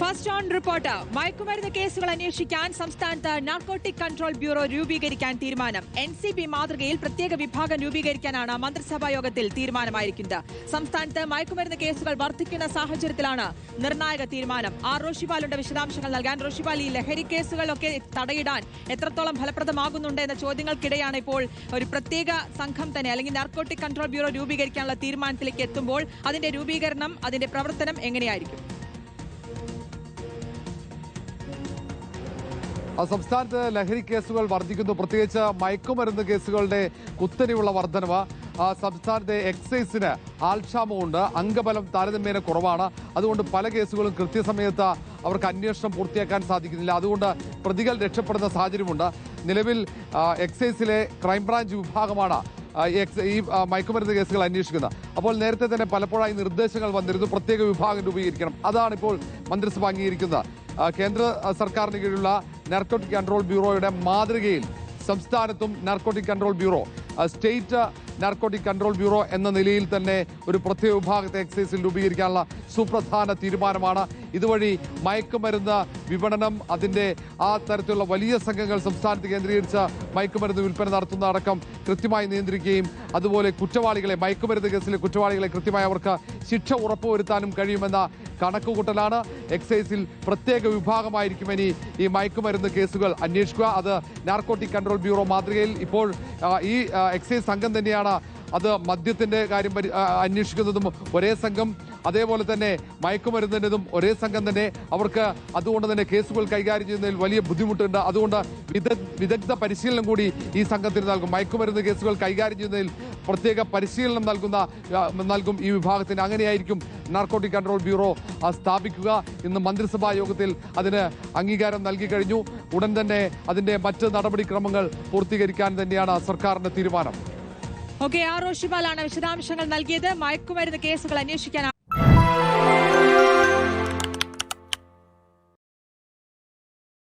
First on report. മയക്കുമരുന്ന് കേസുകൾ അന്വേഷിക്കാൻ സംസ്ഥാനത്ത് നാർക്കോട്ടിക് കൺട്രോൾ ബ്യൂറോ രൂപീകരിക്കാൻ തീരുമാനം. NCB മാതൃകയിൽ പ്രത്യേക വിഭാഗം രൂപീകരിക്കാനാണ് മന്ത്രിസഭാ യോഗത്തിൽ തീരുമാനമായിരിക്കുന്നത്. സംസ്ഥാനത്ത് മയക്കുമരുന്ന് കേസുകൾ വർദ്ധിക്കുന്ന സാഹചര്യത്തിലാണ് നിർണായക തീരുമാനം. റോഷിപാലിന്റെ വിശദാംശങ്ങൾ നൽകാൻ. റോഷിപാൽ, ഈ ലഹരി കേസുകളൊക്കെ തടയിടാൻ എത്രത്തോളം ഫലപ്രദമാകുന്നുണ്ട് എന്ന ചോദ്യങ്ങൾക്കിടെയാണ് ഇപ്പോൾ ഒരു പ്രത്യേക സംഘം തന്നെ അല്ലെങ്കിൽ നാർക്കോട്ടിക് കൺട്രോൾ ബ്യൂറോ രൂപീകരിക്കാനുള്ള തീരുമാനത്തിലേക്ക് എത്തുമ്പോൾ അതിന്റെ രൂപീകരണം, അതിന്റെ പ്രവർത്തനം എങ്ങനെയായിരിക്കും? സംസ്ഥാനത്ത് ലഹരി കേസുകൾ വർദ്ധിക്കുന്നു. പ്രത്യേകിച്ച് മയക്കുമരുന്ന് കേസുകളുടെ കുത്തനെയുള്ള വർധനവ്. സംസ്ഥാനത്തെ എക്സൈസിന് ആൾക്ഷാമമുണ്ട്. അംഗബലം താരതമ്യേന കുറവാണ്. അതുകൊണ്ട് പല കേസുകളും കൃത്യസമയത്ത് അവർക്ക് അന്വേഷണം പൂർത്തിയാക്കാൻ സാധിക്കുന്നില്ല. അതുകൊണ്ട് പ്രതികൾ രക്ഷപ്പെടുന്ന സാഹചര്യമുണ്ട്. നിലവിൽ എക്സൈസിലെ ക്രൈംബ്രാഞ്ച് വിഭാഗമാണ് ഈ മയക്കുമരുന്ന് കേസുകൾ അന്വേഷിക്കുന്നത്. അപ്പോൾ നേരത്തെ തന്നെ പലപ്പോഴായി നിർദ്ദേശങ്ങൾ വന്നിരുന്നു, പ്രത്യേക വിഭാഗം രൂപീകരിക്കണം. അതാണിപ്പോൾ മന്ത്രിസഭ അംഗീകരിക്കുന്നത്. കേന്ദ്ര സർക്കാരിന് കീഴിലുള്ള നാർക്കോട്ടിക് കൺട്രോൾ ബ്യൂറോയുടെ മാതൃകയിൽ സംസ്ഥാനത്തും narcotic control bureau, state narcotic control bureau എന്ന നിലയിൽ തന്നെ ഒരു പ്രത്യേക വിഭാഗത്തെ എക്സൈസിൽ രൂപീകരിക്കാനുള്ള സുപ്രധാന തീരുമാനമാണ്. ഇതുവഴി മയക്കുമരുന്ന് വിപണനം, അതിൻ്റെ ആ തരത്തിലുള്ള വലിയ സംഘങ്ങൾ സംസ്ഥാനത്ത് കേന്ദ്രീകരിച്ച് മയക്കുമരുന്ന് വിൽപ്പന നടത്തുന്ന അടക്കം കൃത്യമായി നിയന്ത്രിക്കുകയും അതുപോലെ കുറ്റവാളികളെ, മയക്കുമരുന്ന് കേസിലെ കുറ്റവാളികളെ കൃത്യമായി അവർക്ക് ശിക്ഷ ഉറപ്പുവരുത്താനും കഴിയുമെന്ന കണക്കുകൂട്ടലാണ്. എക്സൈസിൽ പ്രത്യേക വിഭാഗമായിരിക്കും ഇനി ഈ മയക്കുമരുന്ന് കേസുകൾ അന്വേഷിക്കുക. അത് നാർക്കോട്ടിക് കൺട്രോൾ ബ്യൂറോ മാതൃകയിൽ ഇപ്പോൾ ഈ എക്സൈസ് സംഘം തന്നെയാണ് അത് മദ്യത്തിന്റെ കാര്യം അന്വേഷിക്കുന്നതും ഒരേ സംഘം, അതേപോലെ തന്നെ മയക്കുമരുന്നിൻ്റെതും ഒരേ സംഘം തന്നെ. അവർക്ക് അതുകൊണ്ട് തന്നെ കേസുകൾ കൈകാര്യം ചെയ്യുന്നതിൽ വലിയ ബുദ്ധിമുട്ടുണ്ട്. അതുകൊണ്ട് വിദഗ്ധ പരിശീലനം കൂടി ഈ സംഘത്തിന് നൽകും. മയക്കുമരുന്ന് കേസുകൾ കൈകാര്യം ചെയ്യുന്നതിൽ പ്രത്യേക പരിശീലനം നൽകും ഈ വിഭാഗത്തിന്. അങ്ങനെയായിരിക്കും നാർക്കോട്ടിക് കൺട്രോൾ ബ്യൂറോ സ്ഥാപിക്കുക. ഇന്ന് മന്ത്രിസഭാ യോഗത്തിൽ അതിന് അംഗീകാരം നൽകി കഴിഞ്ഞു. ഉടൻ തന്നെ അതിന്റെ മറ്റ് നടപടിക്രമങ്ങൾ പൂർത്തീകരിക്കാൻ തന്നെയാണ് സർക്കാരിന്റെ തീരുമാനം. റോഷിപാലാണ് വിശദാംശങ്ങൾ നൽകിയത്. മയക്കുമരുന്ന് കേസുകൾ അന്വേഷിക്കാൻ